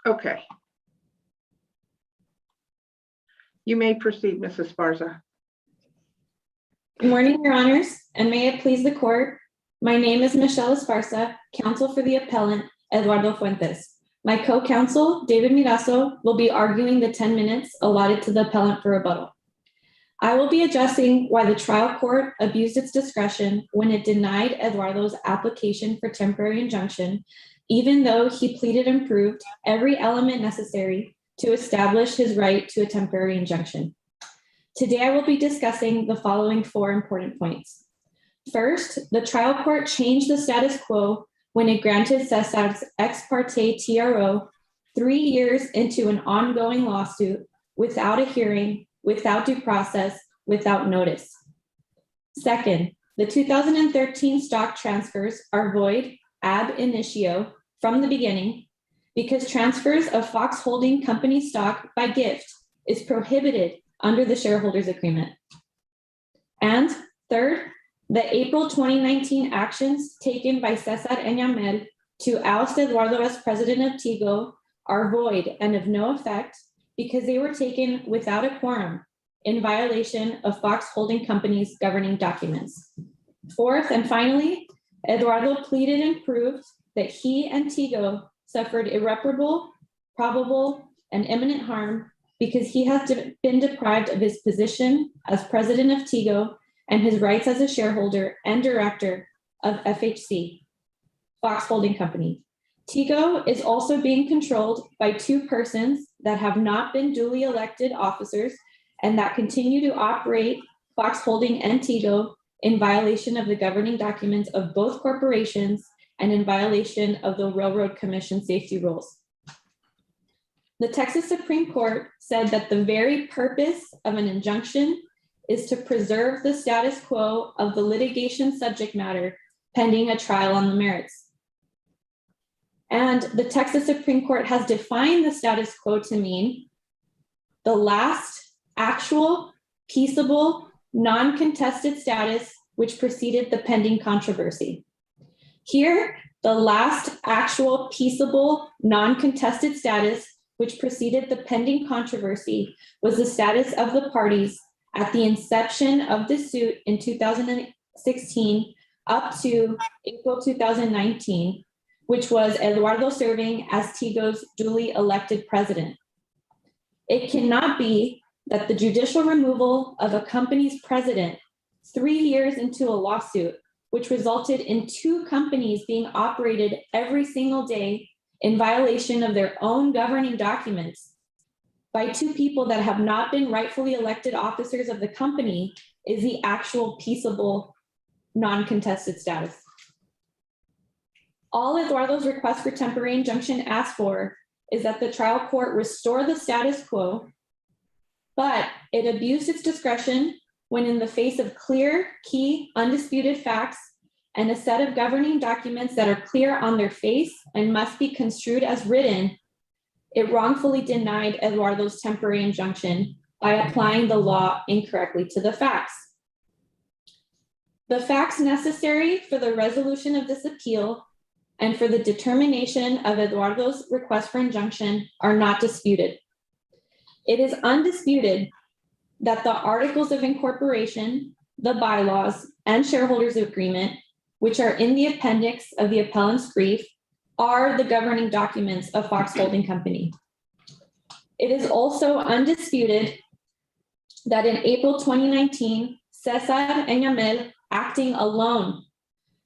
Okay. You may proceed, Mrs. Esparza. Good morning, Your Honors, and may it please the court. My name is Michelle Esparza, counsel for the appellant, Eduardo Fuentes. My co-counsel, David Mirazo, will be arguing the 10 minutes allotted to the appellant for rebuttal. I will be addressing why the trial court abused its discretion when it denied Eduardo's application for temporary injunction, even though he pleaded and proved every element necessary to establish his right to a temporary injunction. Today, I will be discussing the following 4 important points. First, the trial court changed the status quo when it granted Cesar's ex parte TRO 3 years into an ongoing lawsuit without a hearing, without due process, without notice. Second, the 2013 stock transfers are void ab initio from the beginning because transfers of Fox Holding Company stock by gift is prohibited under the shareholders agreement. And third, the April 2019 actions taken by Cesar Enyamel to oust Eduardo as president of Tigo are void and of no effect because they were taken without a quorum in violation of Fox Holding Company's governing documents. Fourth, and finally, Eduardo pleaded and proved that he and Tigo suffered irreparable, probable, and imminent harm because he has been deprived of his position as president of Tigo and his rights as a shareholder and director of FHC, Fox Holding Company. Tigo is also being controlled by 2 persons that have not been duly elected officers and that continue to operate Fox Holding and Tigo in violation of the governing documents of both corporations and in violation of the Railroad Commission safety rules. The Texas Supreme Court said that the very purpose of an injunction is to preserve the status quo of the litigation subject matter pending a trial on the merits. And the Texas Supreme Court has defined the status quo to mean the last actual, peaceable, non-contested status which preceded the pending controversy. Here, the last actual, peaceable, non-contested status which preceded the pending controversy was the status of the parties at the inception of the suit in 2016 up to April 2019, which was Eduardo serving as Tigo's duly elected president. It cannot be that the judicial removal of a company's president 3 years into a lawsuit, which resulted in 2 companies being operated every single day in violation of their own governing documents by 2 people that have not been rightfully elected officers of the company, is the actual peaceable, non-contested status. All Eduardo's request for temporary injunction asks for is that the trial court restore the status quo, but it abused its discretion when, in the face of clear, key, undisputed facts and a set of governing documents that are clear on their face and must be construed as written, it wrongfully denied Eduardo's temporary injunction by applying the law incorrectly to the facts. The facts necessary for the resolution of this appeal and for the determination of Eduardo's request for injunction are not disputed. It is undisputed that the articles of incorporation, the bylaws, and shareholders agreement, which are in the appendix of the appellant's brief, are the governing documents of Fox Holding Company. It is also undisputed that in April 2019, Cesar Enyamel, acting alone,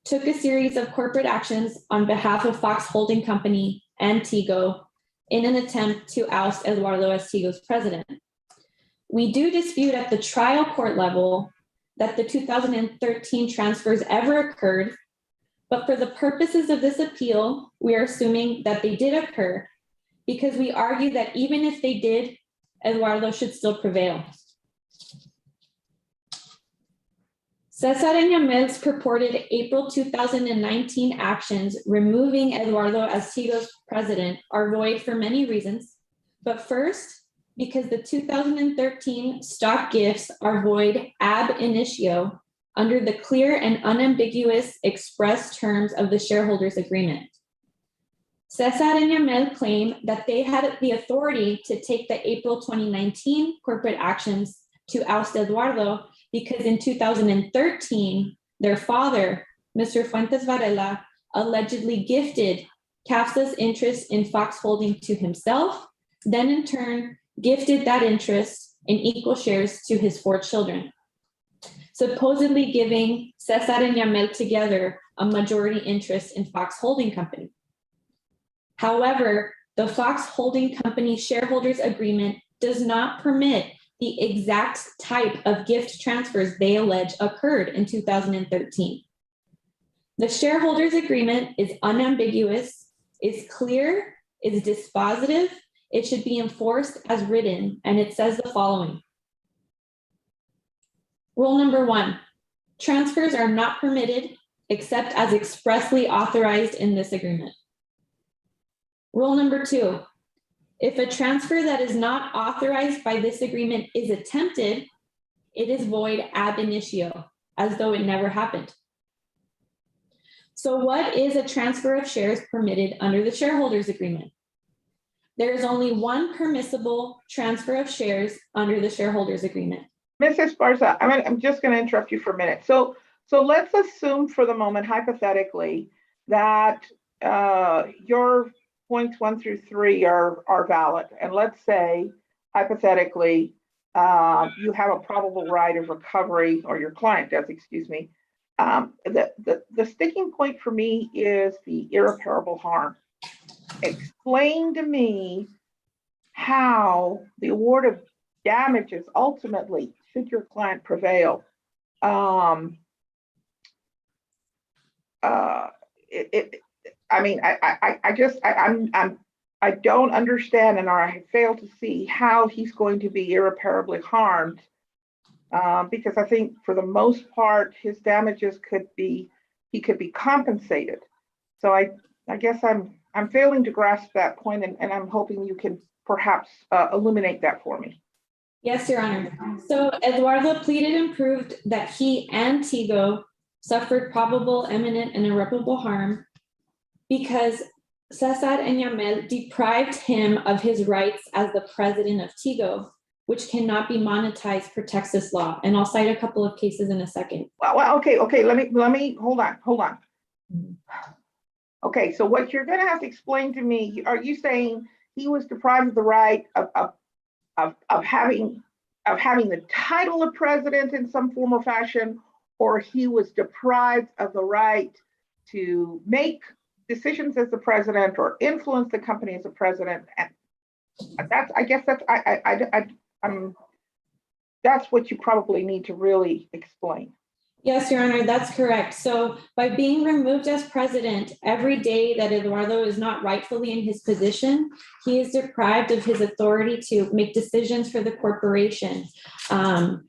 took a series of corporate actions on behalf of Fox Holding Company and Tigo in an attempt to oust Eduardo as Tigo's president. We do dispute at the trial court level that the 2013 transfers ever occurred, but for the purposes of this appeal, we are assuming that they did occur because we argue that even if they did, Eduardo should still prevail. Cesar Enyamel's purported April 2019 actions removing Eduardo as Tigo's president are void for many reasons, but first, because the 2013 stock gifts are void ab initio under the clear and unambiguous express terms of the shareholders agreement. Cesar and Yamel claim that they had the authority to take the April 2019 corporate actions to oust Eduardo because in 2013, their father, Mr. Fuentes Varela, allegedly gifted CAFSA's interest in Fox Holding to himself, then in turn gifted that interest in equal shares to his 4 children, supposedly giving Cesar and Yamel together a majority interest in Fox Holding Company. However, the Fox Holding Company shareholders agreement does not permit the exact type of gift transfers they allege occurred in 2013. The shareholders agreement is unambiguous, is clear, is dispositive. It should be enforced as written, and it says the following. Rule number 1, transfers are not permitted except as expressly authorized in this agreement. Rule number 2, if a transfer that is not authorized by this agreement is attempted, it is void ab initio, as though it never happened. So what is a transfer of shares permitted under the shareholders agreement? There is only one permissible transfer of shares under the shareholders agreement. Mrs. Esparza, I'm just going to interrupt you for a minute. So let's assume for the moment, hypothetically, that your points 1 through 3 are valid. And let's say, hypothetically, you have a probable right of recovery, or your client does, excuse me. The sticking point for me is the irreparable harm. Explain to me how the award of damages ultimately, should your client prevail, I don't understand, and I fail to see how he's going to be irreparably harmed, because I think for the most part his damages he could be compensated. So I guess I'm failing to grasp that point, and I'm hoping you can perhaps illuminate that for me. Yes, Your Honor. So Eduardo pleaded and proved that he and Tigo suffered probable, imminent, and irreparable harm because Cesar and Yamel deprived him of his rights as the president of Tigo, which cannot be monetized per Texas law. And I'll cite a couple of cases in a second. Well, okay. Let me hold on. Okay, so what you're going to have to explain to me, are you saying he was deprived of the right of having the title of president in some form or fashion, or he was deprived of the right to make decisions as the president or influence the company as a president? And that's what you probably need to really explain. Yes, Your Honor, that's correct. So by being removed as president, every day that Eduardo is not rightfully in his position, he is deprived of his authority to make decisions for the corporation. And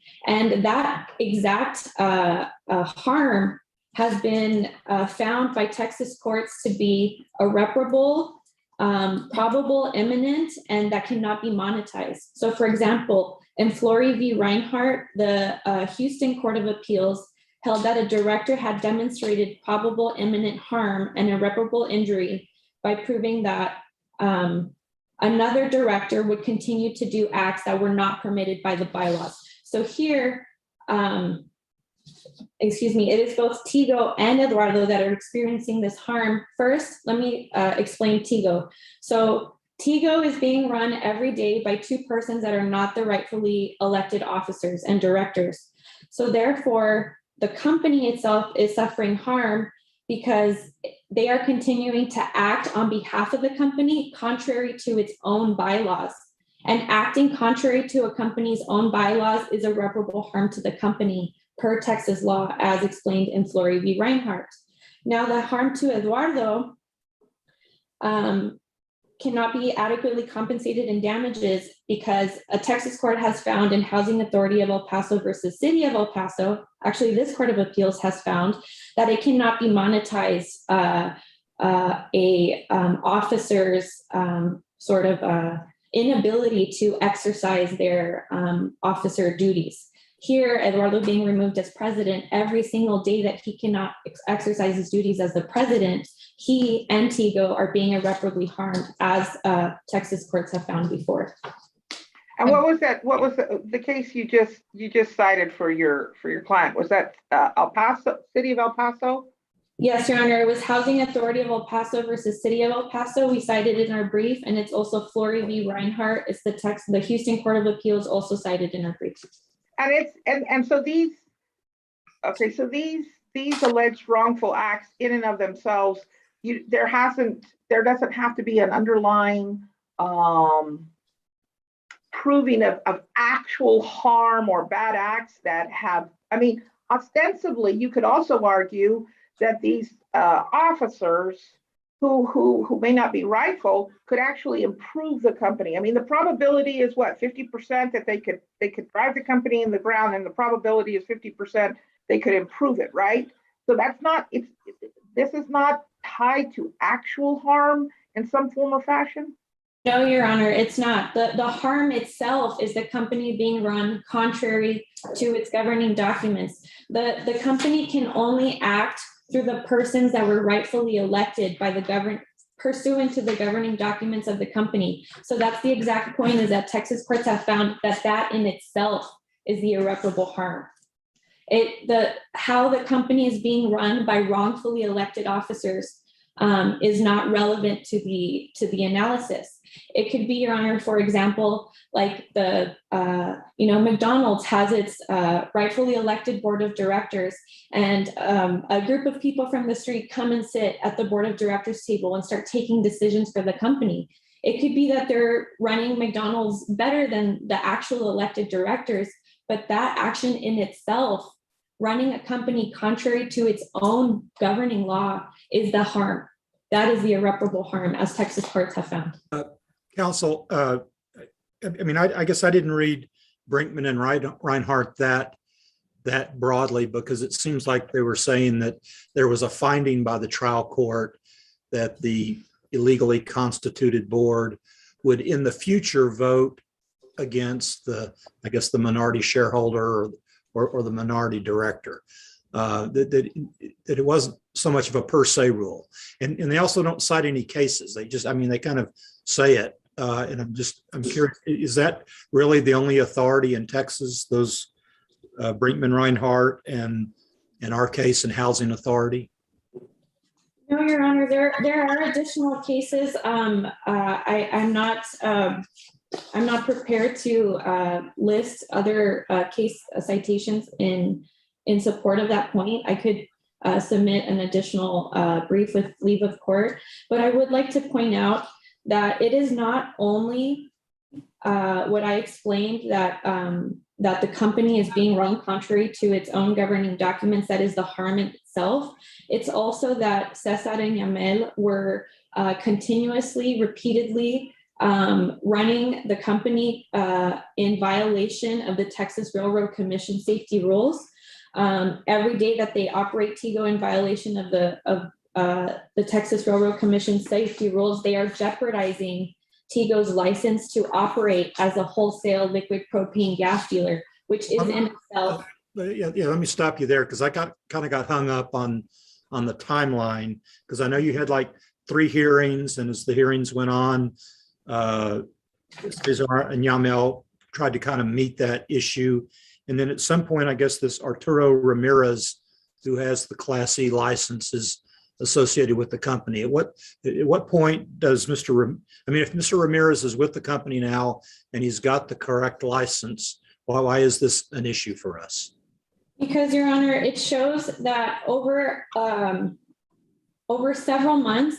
that exact harm has been found by Texas courts to be irreparable, probable, imminent, and that cannot be monetized. So for example, in Flory v. Reinhart, the Houston Court of Appeals held that a director had demonstrated probable imminent harm and irreparable injury by proving that another director would continue to do acts that were not permitted by the bylaws. So here, it is both Tigo and Eduardo that are experiencing this harm. First, let me explain Tigo. So Tigo is being run every day by 2 persons that are not the rightfully elected officers and directors. So therefore, the company itself is suffering harm because they are continuing to act on behalf of the company contrary to its own bylaws. And acting contrary to a company's own bylaws is irreparable harm to the company per Texas law, as explained in Flory v. Reinhart. Now, the harm to Eduardo cannot be adequately compensated in damages because a Texas court has found in Housing Authority of El Paso versus City of El Paso, actually this Court of Appeals has found that it cannot be monetized officer's inability to exercise their officer duties. Here, Eduardo being removed as president, every single day that he cannot exercise his duties as the president, he and Tigo are being irreparably harmed, as Texas courts have found before. And what was that? What was the case you just cited for your client? Was that El Paso, City of El Paso? Yes, Your Honor. It was Housing Authority of El Paso versus City of El Paso. We cited it in our brief, and it's also Flory v. Reinhart. It's the Houston Court of Appeals also cited in our brief. And it's so these alleged wrongful acts in and of themselves, there doesn't have to be an underlying proving of actual harm or bad acts that have. I mean, ostensibly, you could also argue that these officers who may not be rightful could actually improve the company. I mean, the probability is what, 50% that they could drive the company in the ground, and the probability is 50% they could improve it, right? So that's not, this is not tied to actual harm in some form or fashion? No, Your Honor, it's not. The harm itself is the company being run contrary to its governing documents. The company can only act through the persons that were rightfully elected by the pursuant to the governing documents of the company. So that's the exact point, is that Texas courts have found that in itself is the irreparable harm. How the company is being run by wrongfully elected officers is not relevant to the analysis. It could be, Your Honor, for example, like McDonald's has its rightfully elected board of directors, and a group of people from the street come and sit at the board of directors table and start taking decisions for the company. It could be that they're running McDonald's better than the actual elected directors, but that action in itself, running a company contrary to its own governing law, is the harm. That is the irreparable harm, as Texas courts have found. Counsel, I guess I didn't read Brinkman and Reinhart that broadly, because it seems like they were saying that there was a finding by the trial court that the illegally constituted board would in the future vote against the minority shareholder or the minority director. That it wasn't so much of a per se rule, and they also don't cite any cases. They kind of say it, and I'm curious, is that really the only authority in Texas? Those Brinkman, Reinhart, and in our case, in Housing Authority? No, Your Honor, there are additional cases. I'm not prepared to list other case citations in support of that point. I could submit an additional brief with leave of court, but I would like to point out that it is not only what I explained, that the company is being run contrary to its own governing documents, that is the harm in itself. It's also that Cesar and Yamel were continuously, repeatedly running the company in violation of the Texas Railroad Commission safety rules. Every day that they operate Tigo in violation of the Texas Railroad Commission safety rules, they are jeopardizing Tigo's license to operate as a wholesale liquid propane gas dealer, which is in itself. Yeah, let me stop you there, because I kind of got hung up on the timeline, because I know you had like 3 hearings, and as the hearings went on, Cesar and Yamel tried to kind of meet that issue. And then at some point, I guess this Arturo Ramirez, who has the Class C licenses associated with the company, at what point does if Mr. Ramirez is with the company now and he's got the correct license, why is this an issue for us? Because, Your Honor, it shows that over several months,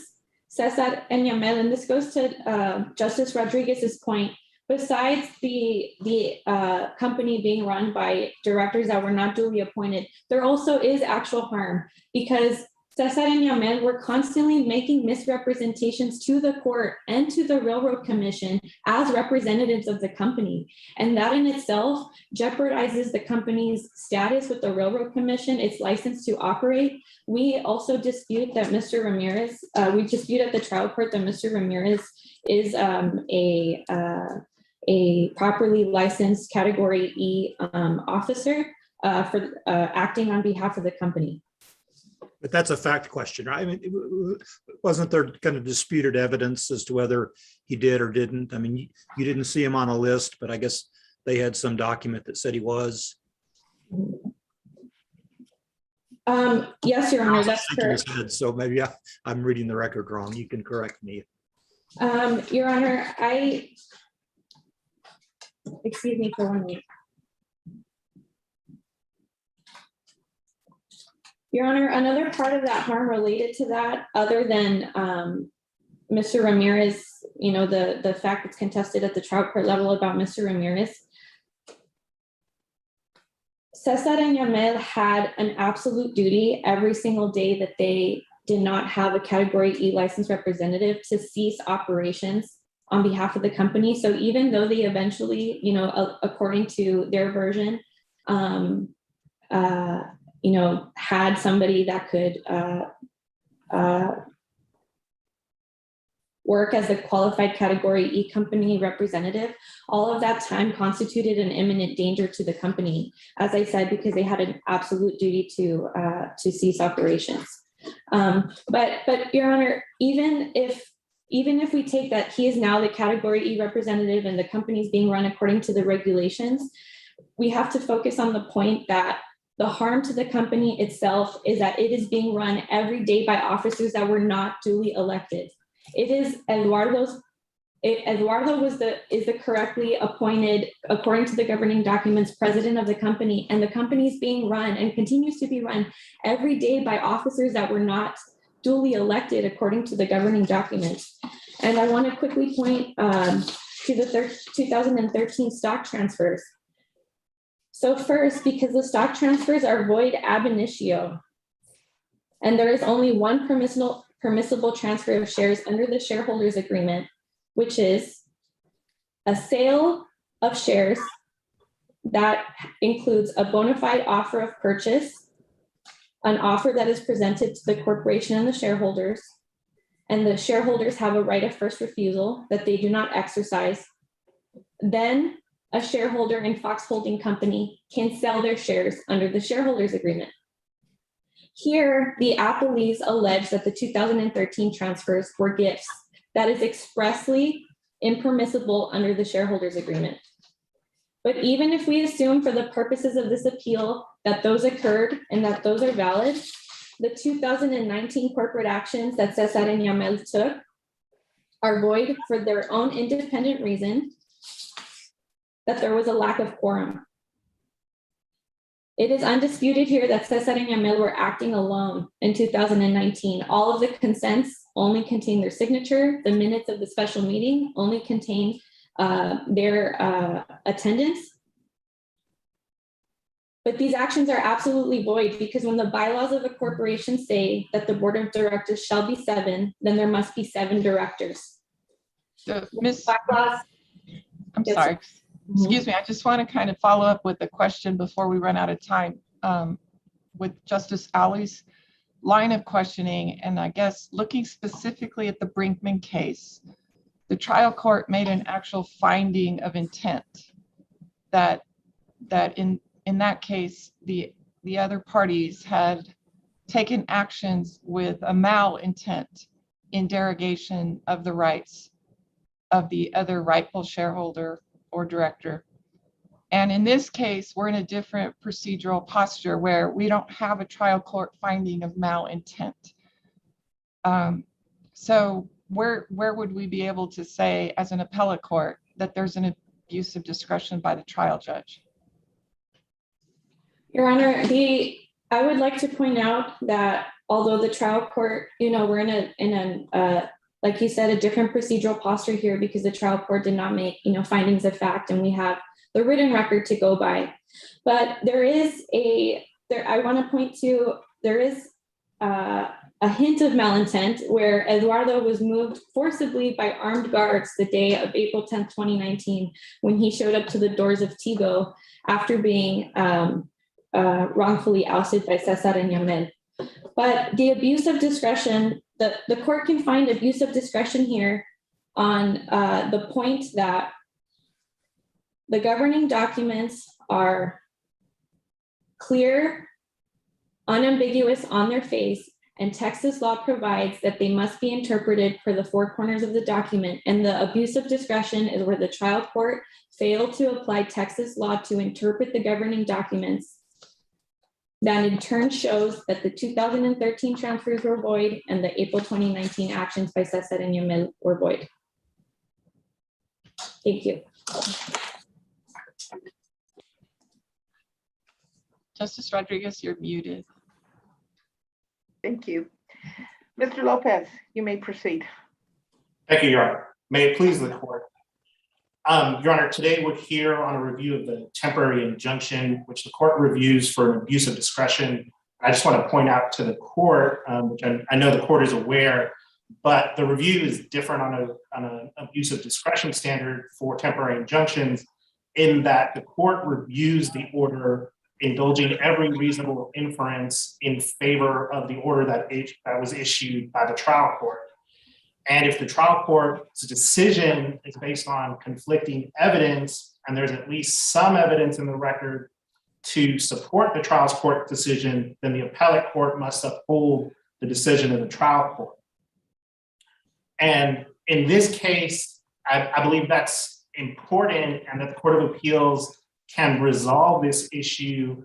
Cesar and Yamel, and this goes to Justice Rodriguez's point, besides the company being run by directors that were not duly appointed, there also is actual harm, because Cesar and Yamel were constantly making misrepresentations to the court and to the Railroad Commission as representatives of the company. And that in itself jeopardizes the company's status with the Railroad Commission, its license to operate. We also dispute that Mr. Ramirez, we dispute at the trial court that Mr. Ramirez is a properly licensed Category E officer for acting on behalf of the company. But that's a fact question, right? I mean, wasn't there kind of disputed evidence as to whether he did or didn't? I mean, you didn't see him on a list, but I guess they had some document that said he was. Yes, Your Honor, that's Shaking his correct. head, so maybe I'm reading the record wrong. You can correct me. Your Honor, excuse me for 1 minute. Your Honor, another part of that harm related to that, other than Mr. Ramirez, the fact that's contested at the trial court level about Mr. Ramirez, Cesar and Yamel had an absolute duty every single day that they did not have a Category E licensed representative to cease operations on behalf of the company. So even though they eventually, according to their version, had somebody that could work as a qualified Category E company representative, all of that time constituted an imminent danger to the company, as I said, because they had an absolute duty to cease operations. But Your Honor, even if we take that he is now the Category E representative and the company is being run according to the regulations, we have to focus on the point that the harm to the company itself is that it is being run every day by officers that were not duly elected. It is Eduardo is the correctly appointed, according to the governing documents, president of the company, and the company is being run and continues to be run every day by officers that were not duly elected according to the governing documents. And I want to quickly point to the 2013 stock transfers. So first, because the stock transfers are void ab initio, and there is only one permissible transfer of shares under the shareholders agreement, which is a sale of shares that includes a bona fide offer of purchase, an offer that is presented to the corporation and the shareholders, and the shareholders have a right of first refusal that they do not exercise. Then a shareholder in Fox Holding Company can sell their shares under the shareholders agreement. Here, the appellees allege that the 2013 transfers were gifts. That is expressly impermissible under the shareholders agreement. But even if we assume for the purposes of this appeal that those occurred and that those are valid, the 2019 corporate actions that Cesar and Yamel took are void for their own independent reason, that there was a lack of quorum. It is undisputed here that Cesar and Yamel were acting alone in 2019. All of the consents only contain their signature. The minutes of the special meeting only contain their attendance. But these actions are absolutely void because when the bylaws of a corporation say that the board of directors shall be 7, then there must be 7 directors. Miss, I'm Yes, sorry. Excuse me, I just want to kind of follow up with a question before we run out of time with Justice Alley's line of questioning. And I guess looking specifically at the Brinkman case, the trial court made an actual finding of intent that in that case, the other parties had taken actions with a malintent in derogation of the rights of the other rightful shareholder or director. And in this case, we're in a different procedural posture where we don't have a trial court finding of malintent. So where would we be able to say as an appellate court that there's an abuse of discretion by the trial judge? Your Honor, I would like to point out that although the trial court, we're in a like you said, a different procedural posture here because the trial court did not make, findings of fact, and we have the written record to go by. But there is I want to point to, there is a hint of malintent where Eduardo was moved forcibly by armed guards the day of April 10th, 2019, when he showed up to the doors of Tigo after being wrongfully ousted by Cesar and Yamel. But the abuse of discretion, the court can find abuse of discretion here on the point that The governing documents are clear, unambiguous on their face, and Texas law provides that they must be interpreted per the four corners of the document, and the abuse of discretion is where the trial court failed to apply Texas law to interpret the governing documents. That in turn shows that the 2013 transfers were void and the April 2019 actions by Cesar and Yamil were void. Thank you. Justice Rodriguez, you're muted. Thank you. Mr. Lopez, you may proceed. Thank you, Your Honor. May it please the court. Your Honor, today we're here on a review of the temporary injunction, which the court reviews for an abuse of discretion. I just want to point out to the court, which I know the court is aware, but the review is different on an abuse of discretion standard for temporary injunctions, in that the court reviews the order indulging every reasonable inference in favor of the order that was issued by the trial court. And if the trial court's decision is based on conflicting evidence, and there's at least some evidence in the record to support the trial court decision, then the appellate court must uphold the decision of the trial court. And in this case, I believe that's important, and that the Court of Appeals can resolve this issue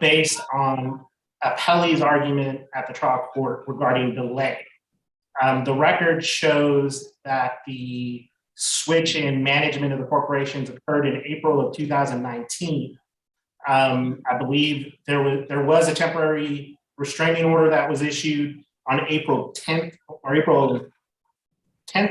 based on appellee's argument at the trial court regarding delay. The record shows that the switch in management of the corporations occurred in April of 2019. I believe there was a temporary restraining order that was issued on April 10th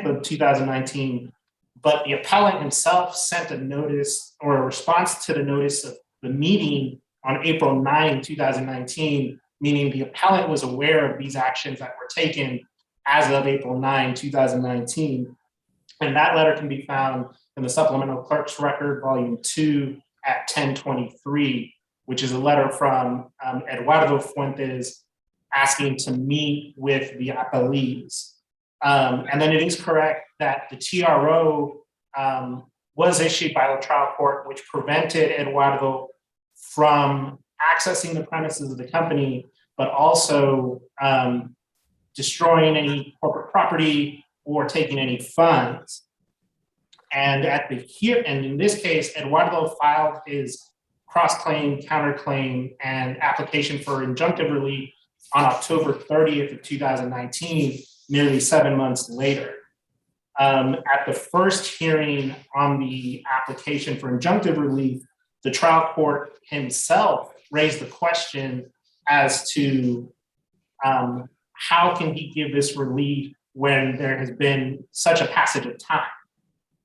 of 2019, but the appellant himself sent a notice or a response to the notice of the meeting on April 9, 2019, meaning the appellant was aware of these actions that were taken as of April 9, 2019. And that letter can be found in the Supplemental Clerk's Record, Volume 2 at 1023, which is a letter from Eduardo Fuentes asking to meet with the appellees. And then it is correct that the TRO was issued by the trial court, which prevented Eduardo from accessing the premises of the company, but also destroying any corporate property or taking any funds. And in this case, Eduardo filed his cross-claim, counterclaim, and application for injunctive relief on October 30th of 2019, nearly 7 months later. At the first hearing on the application for injunctive relief, the trial court himself raised the question as to how can he give this relief when there has been such a passage of time.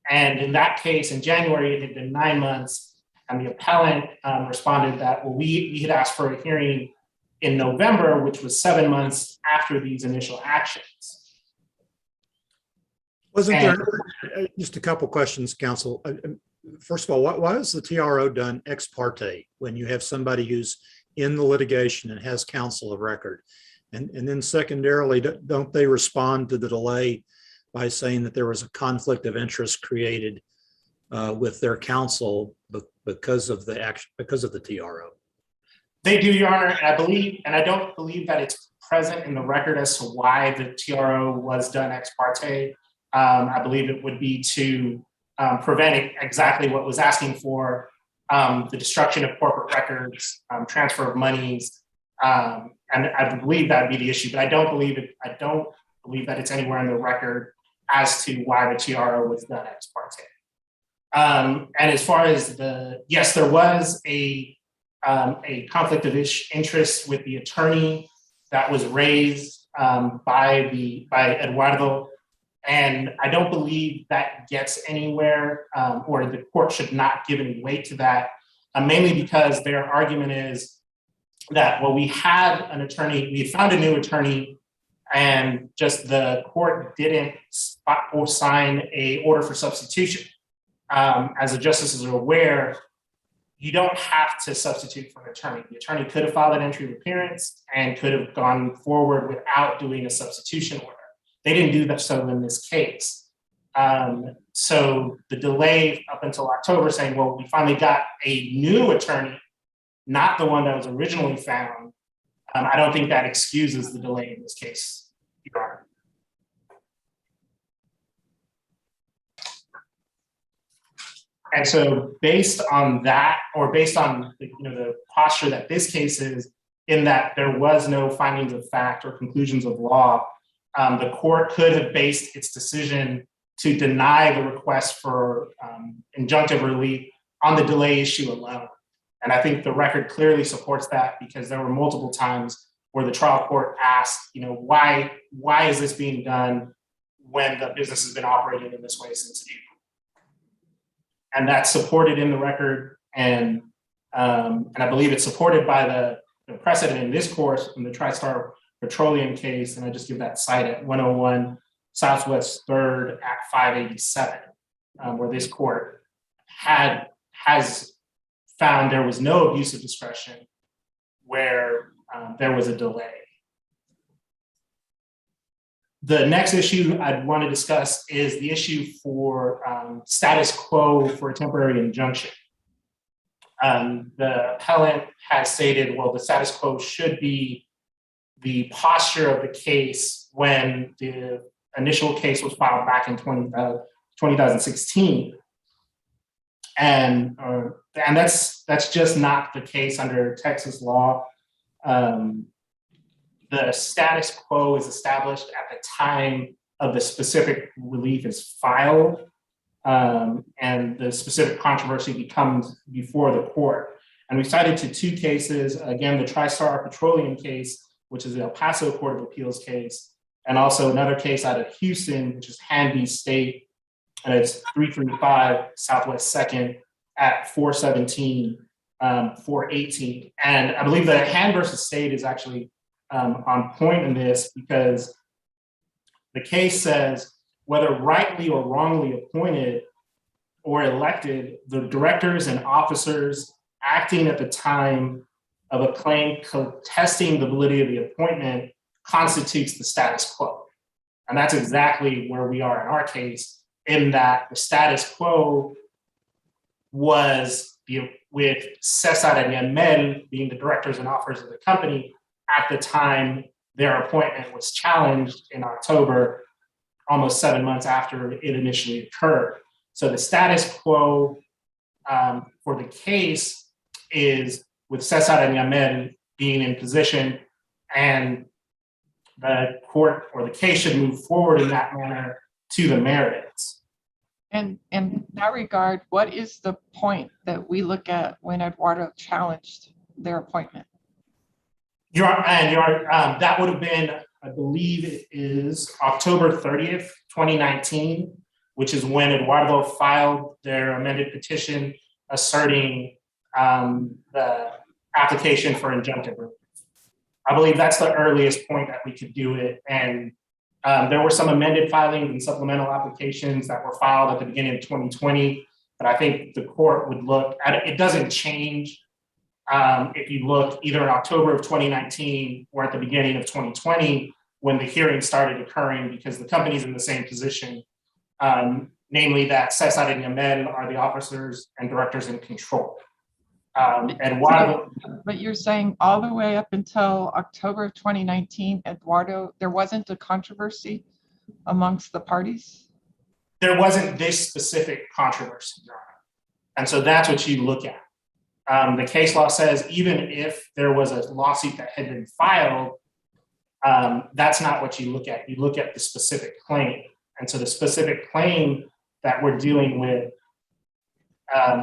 And in that case, in January, it had been 9 months, and the appellant responded that, well, we had asked for a hearing in November, which was 7 months after these initial actions. Wasn't there just a couple questions, counsel? First of all, why is the TRO done ex parte when you have somebody who's in the litigation and has counsel of record? And then secondarily, don't they respond to the delay by saying that there was a conflict of interest created with their counsel because of the TRO? They do, Your Honor, and I believe, and I don't believe that it's present in the record as to why the TRO was done ex parte. I believe it would be to prevent exactly what was asking for, the destruction of corporate records, transfer of monies, and I believe that would be the issue. But I don't believe that it's anywhere in the record as to why the TRO was done ex parte. And as far as yes, there was a conflict of interest with the attorney that was raised by Eduardo. And I don't believe that gets anywhere, or the court should not give any weight to that, mainly because their argument is that, well, we had an attorney, we found a new attorney, and just the court didn't sign a order for substitution. As the justices are aware, you don't have to substitute for an attorney. The attorney could have filed an entry of appearance and could have gone forward without doing a substitution order. They didn't do that so in this case. So the delay up until October saying, well, we finally got a new attorney, not the one that was originally found. I don't think that excuses the delay in this case, Your Honor. And so based on that, or based on the posture that this case is, in that there was no findings of fact or conclusions of law, the court could have based its decision to deny the request for injunctive relief on the delay issue alone. And I think the record clearly supports that, because there were multiple times where the trial court asked, why is this being done when the business has been operating in this way since April? And that's supported in the record, and I believe it's supported by the precedent in this course in the TriStar Petroleum case, and I just give that cite at 101 Southwest 3rd at 587, where this court has found there was no abuse of discretion where there was a delay. The next issue I'd want to discuss is the issue for status quo for a temporary injunction. The appellant has stated, well, the status quo should be the posture of the case when the initial case was filed back in 2016. And that's just not the case under Texas law. The status quo is established at the time of the specific relief is filed, and the specific controversy becomes before the court. And we cited to two cases, again, the TriStar Petroleum case, which is the El Paso Court of Appeals case, and also another case out of Houston, which is Hanby State, and it's 335 Southwest 2nd at 417, 418. And I believe that Hand versus State is actually on point in this, because the case says whether rightly or wrongly appointed or elected, the directors and officers acting at the time of a claim contesting the validity of the appointment constitutes the status quo. And that's exactly where we are in our case, in that the status quo was with Cesar and Yamel being the directors and officers of the company at the time their appointment was challenged in October, almost 7 months after it initially occurred. So the status quo for the case is with Cesar and Yamel being in position, and the court or the case should move forward in that manner to the merits. And in that regard, what is the point that we look at when Eduardo challenged their appointment? That would have been, I believe it is October 30th, 2019, which is when Eduardo filed their amended petition asserting the application for injunctive relief. I believe that's the earliest point that we could do it. And there were some amended filings and supplemental applications that were filed at the beginning of 2020, but I think the court would look at it. It doesn't change if you look either in October of 2019 or at the beginning of 2020 when the hearing started occurring, because the company's in the same position, namely that Cesar and Yamel are the officers and directors in control. But you're saying all the way up until October of 2019, Eduardo, there wasn't a controversy amongst the parties? There wasn't this specific controversy, Your Honor. And so that's what you look at. The case law says even if there was a lawsuit that had been filed, that's not what you look at. You look at the specific claim. And so the specific claim that we're dealing with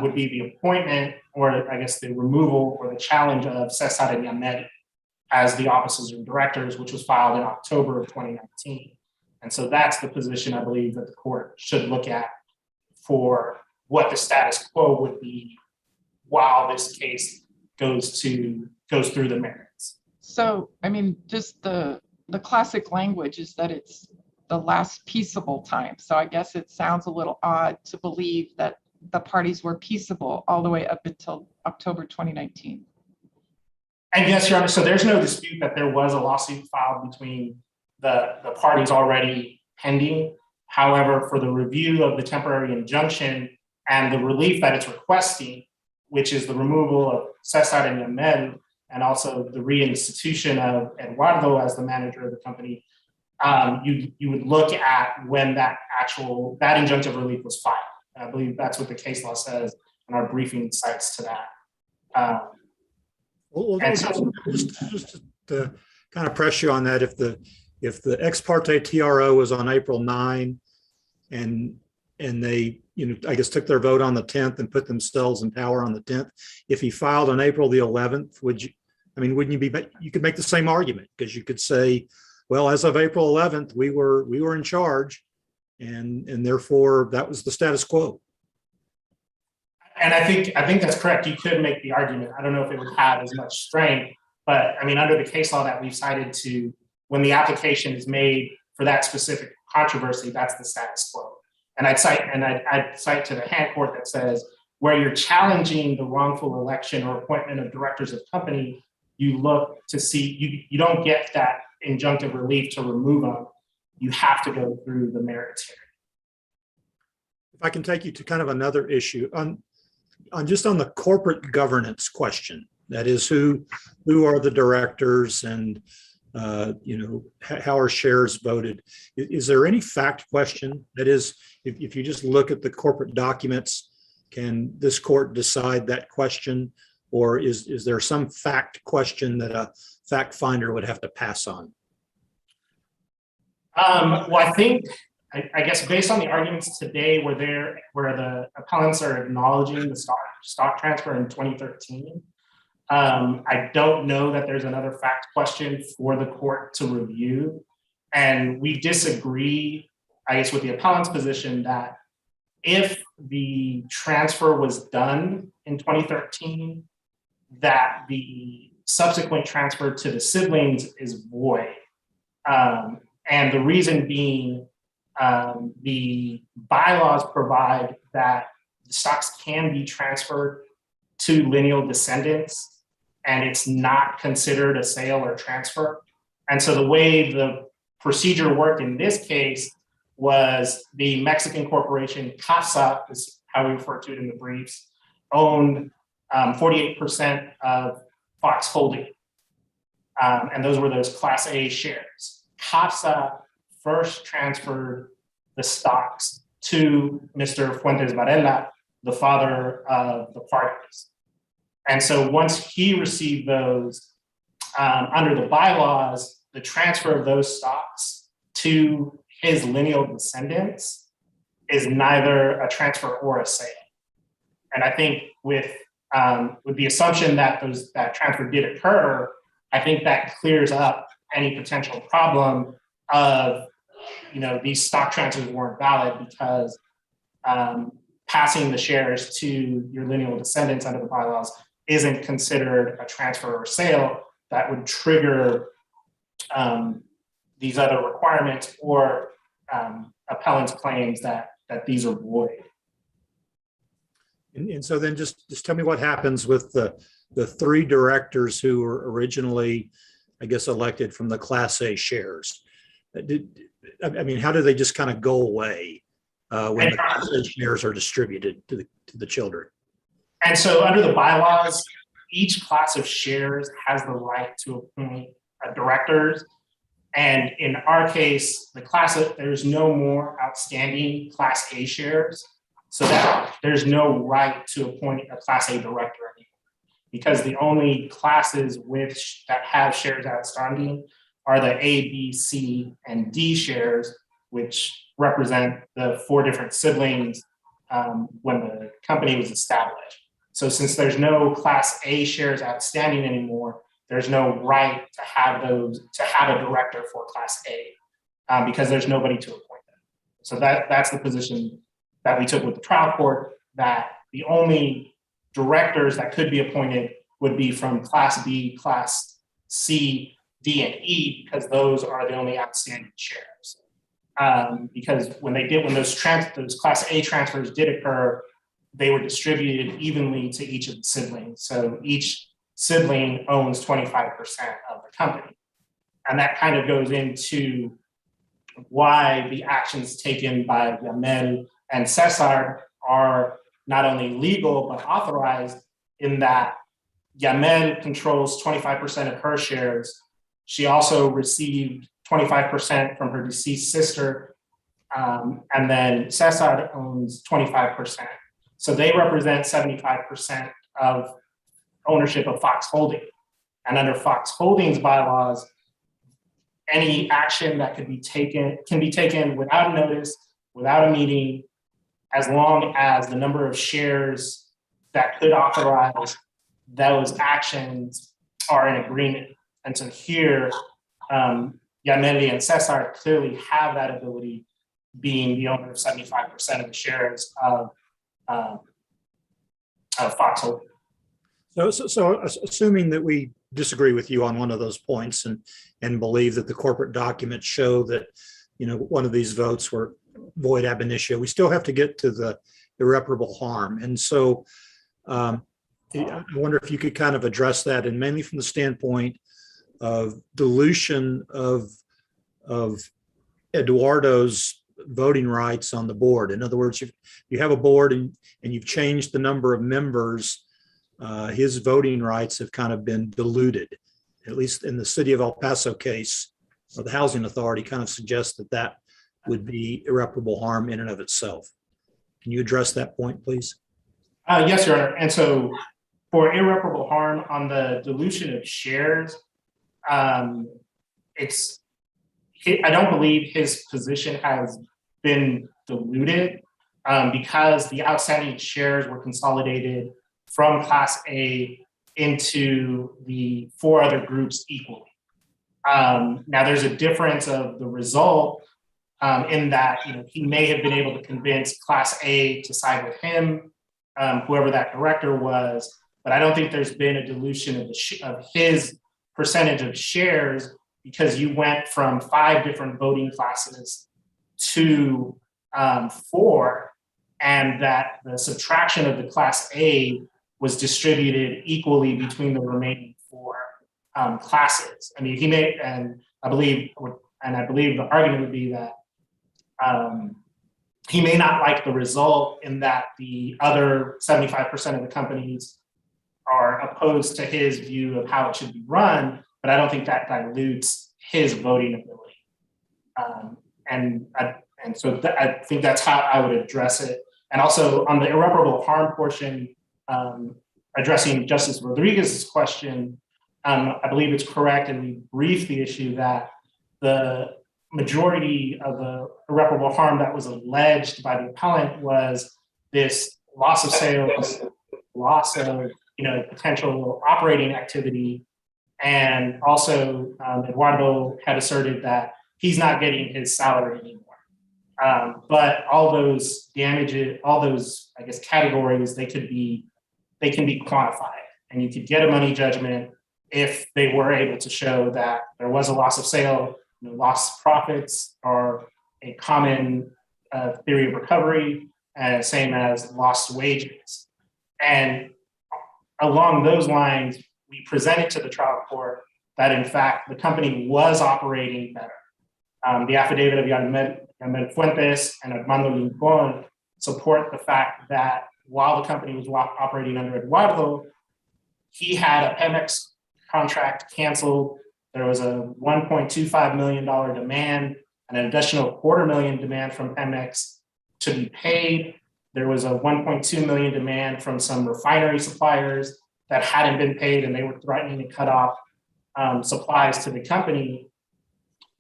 would be the appointment, or I guess the removal or the challenge of Cesar and Yamel as the officers and directors, which was filed in October of 2019. And so that's the position I believe that the court should look at for what the status quo would be while this case goes through the merits. So, I mean, just the classic language is that it's the last peaceable time. So I guess it sounds a little odd to believe that the parties were peaceable all the way up until October 2019. And yes, Your Honor, so there's no dispute that there was a lawsuit filed between the parties already pending. However, for the review of the temporary injunction and the relief that it's requesting, which is the removal of Cesar and Yamel, and also the reinstitution of Eduardo as the manager of the company, you would look at when that injunctive relief was filed. And I believe that's what the case law says, and our briefing cites to that. Just to kind of press you on that, if the ex parte TRO was on April 9 and they, I guess took their vote on the 10th and put themselves in power on the 10th, if he filed on April the 11th, you could make the same argument, because you could say, well, as of April 11th, we were in charge, and therefore that was the status quo. And I think that's correct. You could make the argument. I don't know if it would have as much strength, but I mean, under the case law that we've cited to, when the application is made for that specific controversy, that's the status quo. And I'd cite to the hand court that says, where you're challenging the wrongful election or appointment of directors of company, you look to see, you don't get that injunctive relief to remove them. You have to go through the merits hearing. If I can take you to kind of another issue on the corporate governance question, that is, who are the directors, and how are shares voted? Is there any fact question? That is, if you just look at the corporate documents, can this court decide that question, or is there some fact question that a fact finder would have to pass on? Well, I guess based on the arguments today, where the appellants are acknowledging the stock transfer in 2013, I don't know that there's another fact question for the court to review. And we disagree, I guess, with the appellant's position that if the transfer was done in 2013, that the subsequent transfer to the siblings is void. And the reason being, the bylaws provide that the stocks can be transferred to lineal descendants, and it's not considered a sale or transfer. And so the way the procedure worked in this case was the Mexican corporation CASA, is how we refer to it in the briefs, owned 48% of Fox Holding. And those were those Class A shares. CASA first transferred the stocks to Mr. Fuentes Varela, the father of the parties. And so once he received those, under the bylaws, the transfer of those stocks to his lineal descendants is neither a transfer or a sale. And I think with the assumption that that transfer did occur, I think that clears up any potential problem of, these stock transfers weren't valid because passing the shares to your lineal descendants under the bylaws isn't considered a transfer or sale that would trigger these other requirements or appellant's claims that these are void. And so then just tell me what happens with the three directors who were originally, I guess, elected from the Class A shares. How do they just kind of go away when the Class A shares are distributed to the children? And so under the bylaws, each class of shares has the right to appoint directors. And in our case, there's no more outstanding Class A shares, so that there's no right to appoint a Class A director anymore, because the only classes that have shares outstanding are the A, B, C, and D shares, which represent the four different siblings when the company was established. So since there's no Class A shares outstanding anymore, there's no right to have a director for Class A because there's nobody to appoint them. So that's the position that we took with the trial court, that the only directors that could be appointed would be from Class B, Class C, D, and E, because those are the only outstanding shares. Because when those Class A transfers did occur, they were distributed evenly to each of the siblings. So each sibling owns 25% of the company. And that kind of goes into why the actions taken by Yamel and Cesar are not only legal but authorized, in that Yamel controls 25% of her shares. She also received 25% from her deceased sister, and then Cesar owns 25%. So they represent 75% of ownership of Fox Holding. And under Fox Holdings bylaws, any action that could be taken can be taken without a notice, without a meeting, as long as the number of shares that could authorize those actions are in agreement. And so here, Yameli and Cesar clearly have that ability, being the owner of 75% of the shares of Fox Holdings. So assuming that we disagree with you on one of those points and believe that the corporate documents show that, one of these votes were void ab initio, we still have to get to the irreparable harm. And so I wonder if you could kind of address that, and mainly from the standpoint of dilution of Eduardo's voting rights on the board. In other words, you have a board and you've changed the number of members, his voting rights have kind of been diluted, at least in the city of El Paso case, or the housing authority kind of suggests that would be irreparable harm in and of itself. Can you address that point, please? Yes, Your Honor. And so for irreparable harm on the dilution of shares, I don't believe his position has been diluted because the outstanding shares were consolidated from Class A into the 4 other groups equally. Now, there's a difference of the result in that he may have been able to convince Class A to side with him, whoever that director was, but I don't think there's been a dilution of his percentage of shares, because you went from 5 different voting classes to 4, and that the subtraction of the Class A was distributed equally between the remaining 4 classes. I mean, he may, and I believe the argument would be that he may not like the result, in that the other 75% of the companies are opposed to his view of how it should be run, but I don't think that dilutes his voting ability. And so I think that's how I would address it. And also on the irreparable harm portion, addressing Justice Rodriguez's question, I believe it's correct, and we briefed the issue that the majority of the irreparable harm that was alleged by the appellant was this loss of sales, loss of potential operating activity, and also Eduardo had asserted that he's not getting his salary anymore. But all those damages, all those categories, they can be quantified, and you could get a money judgment if they were able to show that there was a loss of sale. Lost profits are a common theory of recovery, same as lost wages. And along those lines, we presented to the trial court that, in fact, the company was operating better. The affidavit of Yamel Fuentes and Armando Lincoln support the fact that while the company was operating under Eduardo, he had a Pemex contract canceled. There was a $1.25 million demand and an additional $250,000 demand from Pemex to be paid. There was a $1.2 million demand from some refinery suppliers that hadn't been paid, and they were threatening to cut off supplies to the company.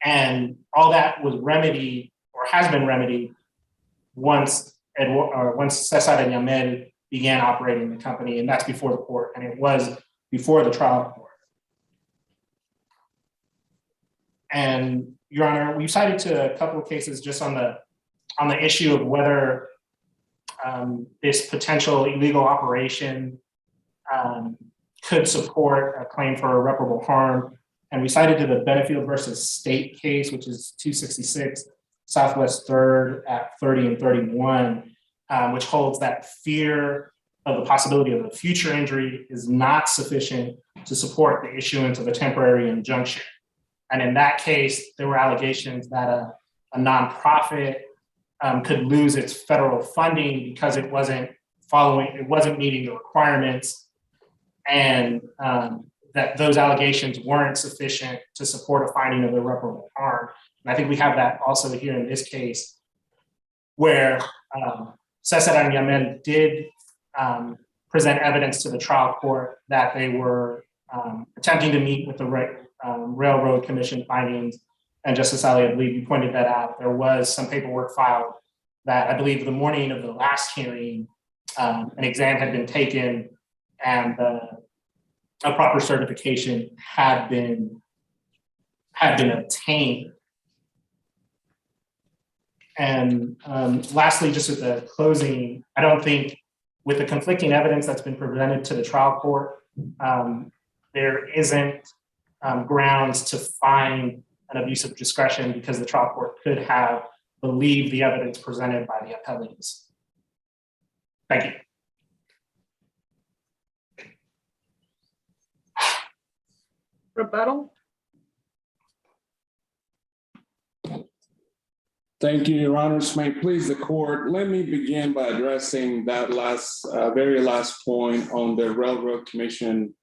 And all that was remedied, or has been remedied, once Cesar and Yamel began operating the company, and that's before the court, and it was before the trial court. And Your Honor, we cited to a couple of cases just on the issue of whether this potential illegal operation could support a claim for irreparable harm. And we cited to the Benefield versus State case, which is 266 Southwest 3rd at 30 and 31, which holds that fear of the possibility of a future injury is not sufficient to support the issuance of a temporary injunction. And in that case, there were allegations that a nonprofit could lose its federal funding because it wasn't meeting the requirements, and that those allegations weren't sufficient to support a finding of irreparable harm. And I think we have that also here in this case, where Cesar and Yamel did present evidence to the trial court that they were attempting to meet with the Railroad Commission findings. And Justice Ali, I believe you pointed that out. There was some paperwork filed that I believe the morning of the last hearing, an exam had been taken and a proper certification had been obtained. And lastly, just at the closing, I don't think with the conflicting evidence that's been presented to the trial court, there isn't grounds to find an abuse of discretion because the trial court could have believed the evidence presented by the appellees. Thank you. Rebuttal? Thank you, Your Honors. May it please the court. Let me begin by addressing that very last point on the Railroad Commission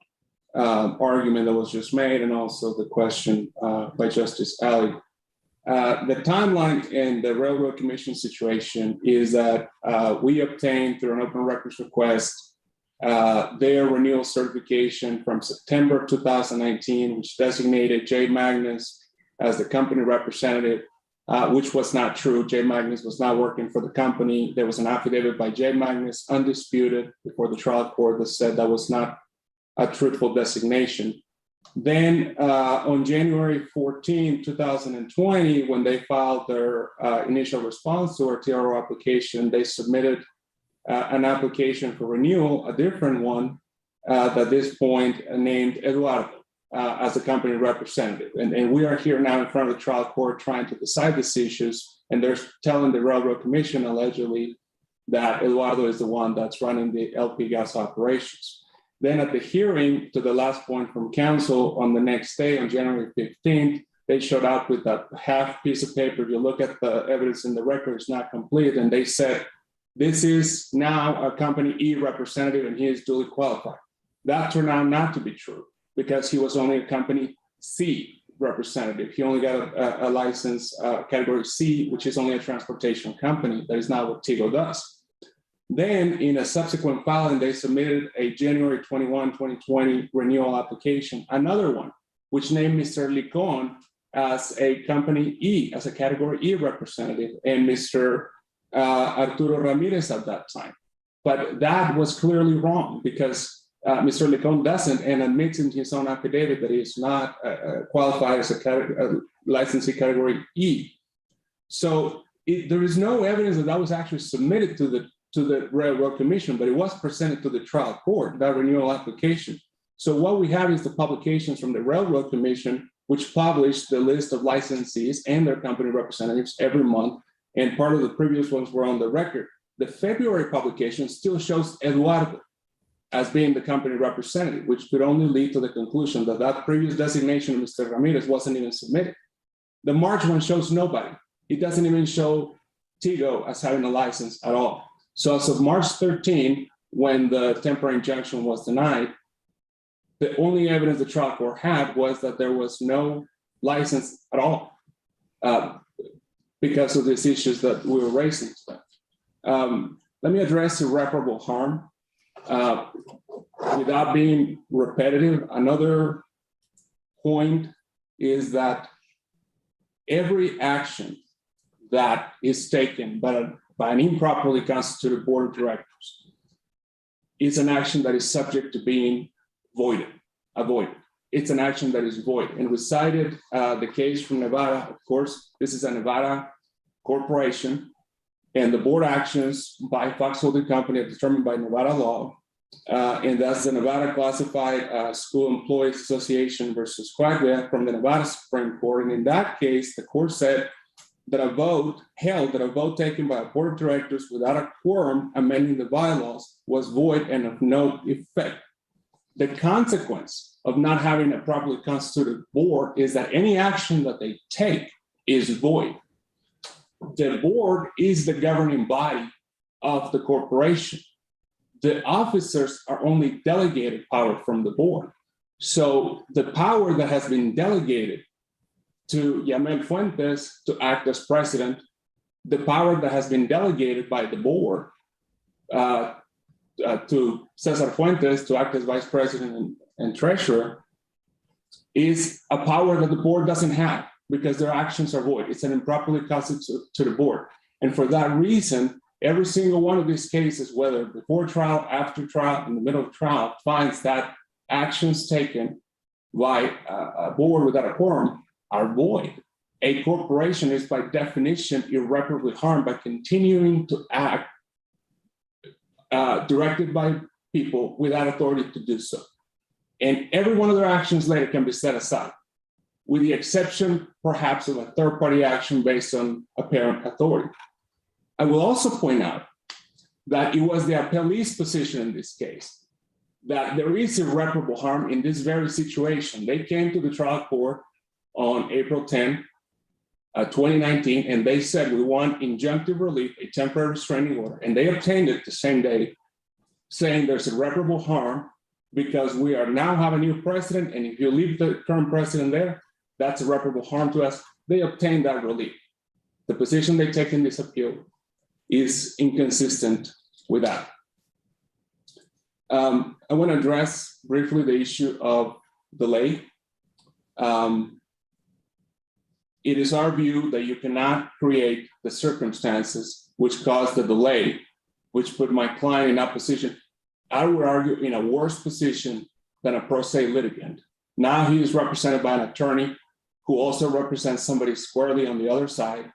argument that was just made, and also the question by Justice Ali. The timeline in the Railroad Commission situation is that we obtained through an open records request their renewal certification from September 2019, which designated Jay Magnus as the company representative, which was not true. Jay Magnus was not working for the company. There was an affidavit by Jay Magnus, undisputed, before the trial court that said that was not a truthful designation. Then on January 14, 2020, when they filed their initial response to our TRO application, they submitted an application for renewal, a different one at this point named Eduardo as the company representative. And we are here now in front of the trial court trying to decide these issues, and they're telling the Railroad Commission allegedly that Eduardo is the one that's running the LP gas operations. Then at the hearing, to the last point from counsel, on the next day, on January 15th, they showed up with a half piece of paper. If you look at the evidence in the record, it's not complete. And they said, this is now a company E representative and he is duly qualified. That turned out not to be true because he was only a company C representative. He only got a license category C, which is only a transportation company. That is not what Tigo does. Then in a subsequent filing, they submitted a January 21, 2020 renewal application, another one, which named Mr. Licon as a company E, as a category E representative, and Mr. Arturo Ramirez at that time. But that was clearly wrong because Mr. Licon doesn't and admits in his own affidavit that he is not qualified as a licensee category E. So there is no evidence that was actually submitted to the Railroad Commission, but it was presented to the trial court, that renewal application. So what we have is the publications from the Railroad Commission, which published the list of licensees and their company representatives every month. And part of the previous ones were on the record. The February publication still shows Eduardo as being the company representative, which could only lead to the conclusion that that previous designation of Mr. Ramirez wasn't even submitted. The March one shows nobody. It doesn't even show Tigo as having a license at all. So as of March 13, when the temporary injunction was denied, the only evidence the trial court had was that there was no license at all because of these issues that we were raising today. Let me address irreparable harm. Without being repetitive, another point is that every action that is taken by an improperly constituted board of directors is an action that is subject to being avoided. It's an action that is void. And we cited the case from Nevada. Of course, this is a Nevada corporation, and the board actions by Fox Holding Company are determined by Nevada law. And that's the Nevada Classified School Employees Association versus Quaglia from the Nevada Supreme Court. And in that case, the court said that a vote taken by a board of directors without a quorum amending the bylaws was void and of no effect. The consequence of not having a properly constituted board is that any action that they take is void. the board is the governing body of the corporation. The officers are only delegated power from the board. So the power that has been delegated to Yamel Fuentes to act as president, the power that has been delegated by the board to Cesar Fuentes to act as vice president and treasurer is a power that the board doesn't have because their actions are void. It's an improperly constituted to the board. And for that reason, every single one of these cases, whether before trial, after trial, in the middle of trial, finds that actions taken by a board without a quorum are void. A corporation is by definition irreparably harmed by continuing to act directed by people without authority to do so. And every one of their actions later can be set aside, with the exception perhaps of a third-party action based on apparent authority. I will also point out that it was the appellee's position in this case that there is irreparable harm in this very situation. They came to the trial court on April 10, 2019, and they said, we want injunctive relief, a temporary restraining order, and they obtained it the same day, saying there's irreparable harm because we are now have a new president, and if you leave the current president there, that's irreparable harm to us. They obtained that relief. The position they take in this appeal is inconsistent with that. I want to address briefly the issue of delay. It is our view that you cannot create the circumstances which caused the delay, which put my client in that position, I would argue, in a worse position than a pro se litigant. Now he is represented by an attorney who also represents somebody squarely on the other side,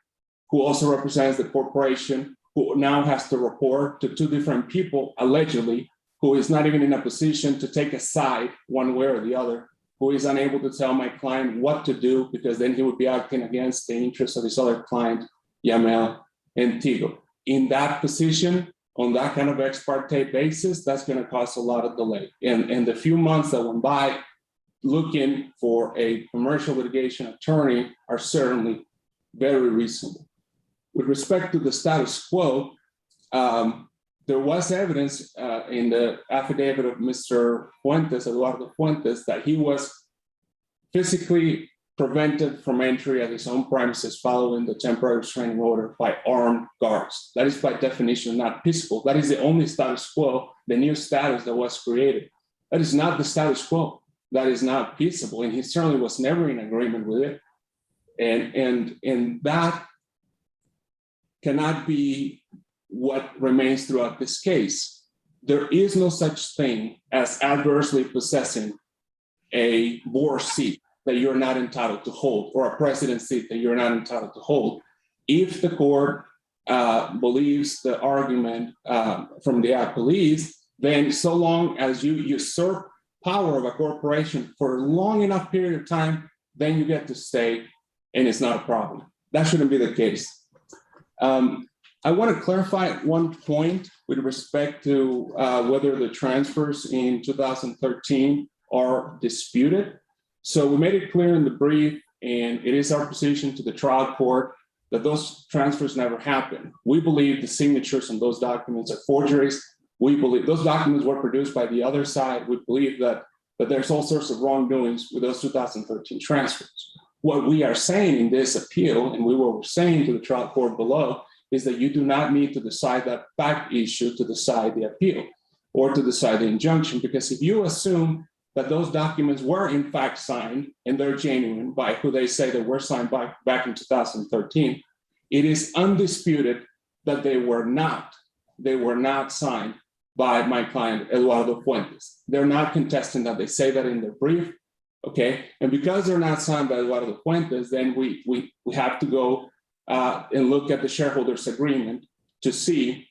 who also represents the corporation, who now has to report to two different people, allegedly, who is not even in a position to take a side one way or the other, who is unable to tell my client what to do because then he would be acting against the interests of his other client, Yamel and Tigo. In that position, on that kind of ex parte basis, that's going to cause a lot of delay. And the few months that went by looking for a commercial litigation attorney are certainly very reasonable. With respect to the status quo, there was evidence in the affidavit of Mr. Fuentes, Eduardo Fuentes, that he was physically prevented from entry at his own premises following the temporary restraining order by armed guards. That is by definition not peaceable. That is the only status quo, the new status that was created. That is not the status quo. That is not peaceable. And he certainly was never in agreement with it. And that cannot be what remains throughout this case. There is no such thing as adversely possessing a board seat that you're not entitled to hold, or a president seat that you're not entitled to hold. If the court believes the argument from the appellees, then so long as you usurp power of a corporation for a long enough period of time, then you get to stay and it's not a problem. That shouldn't be the case. I want to clarify one point with respect to whether the transfers in 2013 are disputed. So we made it clear in the brief, and it is our position to the trial court that those transfers never happened. We believe the signatures on those documents are forgeries. We believe those documents were produced by the other side. We believe that there's all sorts of wrongdoings with those 2013 transfers. What we are saying in this appeal, and we were saying to the trial court below, is that you do not need to decide that fact issue to decide the appeal or to decide the injunction, because if you assume that those documents were in fact signed and they're genuine by who they say they were signed by back in 2013, it is undisputed that they were not signed by my client, Eduardo Fuentes. They're not contesting that. They say that in their brief, okay? And because they're not signed by Eduardo Fuentes, then we have to go and look at the shareholders' agreement to see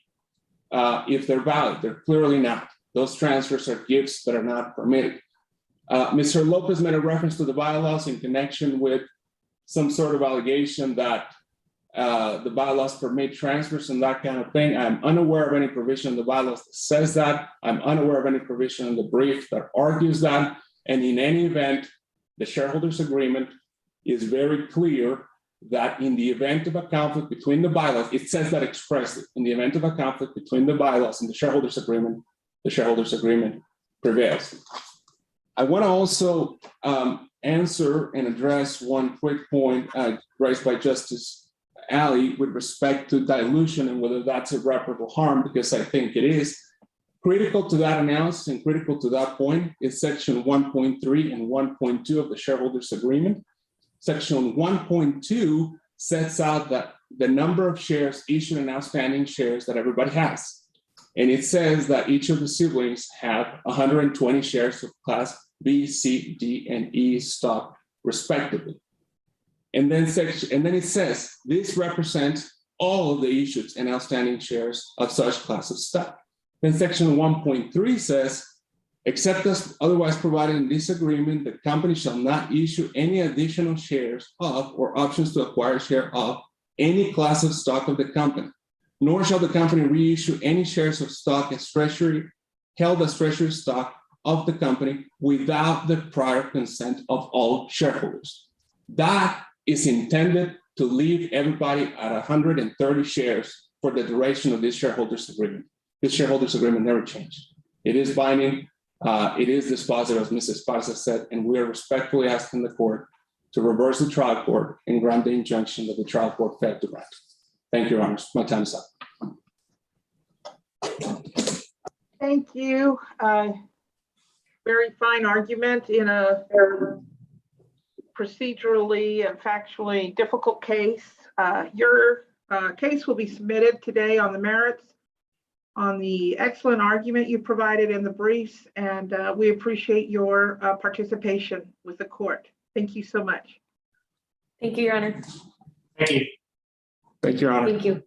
if they're valid. They're clearly not. Those transfers are gifts that are not permitted. Mr. Lopez made a reference to the bylaws in connection with some sort of allegation that the bylaws permit transfers and that kind of thing. I'm unaware of any provision in the bylaws that says that. I'm unaware of any provision in the brief that argues that. And in any event, the shareholders' agreement is very clear that in the event of a conflict between the bylaws, it says that expressly, in the event of a conflict between the bylaws and the shareholders agreement prevails. I want to also answer and address one quick point raised by Justice Alley with respect to dilution and whether that's irreparable harm, because I think it is. Critical to that analysis and critical to that point is section 1.3 and 1.2 of the shareholders agreement. Section 1.2 sets out that the number of shares issued and outstanding shares that everybody has. And it says that each of the siblings have 120 shares of class B, C, D, and E stock respectively. And then it says this represents all of the issued and outstanding shares of such class of stock. Then section 1.3 says, except as otherwise provided in this agreement, the company shall not issue any additional shares of or options to acquire share of any class of stock of the company, nor shall the company reissue any shares of stock as held as treasury stock of the company without the prior consent of all shareholders. That is intended to leave everybody at 130 shares for the duration of this shareholders agreement. This shareholders agreement never changed. It is binding. It is dispositive, as Mrs. Esparza said, and we are respectfully asking the court to reverse the trial court and grant the injunction that the trial court failed to grant. Thank you, Your Honors. My time is up. Thank you. Very fine argument in a procedurally and factually difficult case. Your case will be submitted today on the merits, on the excellent argument you provided in the briefs, and we appreciate your participation with the court. Thank you so much. Thank you, Your Honor. Thank you. Thank you, Your Honor. Thank you.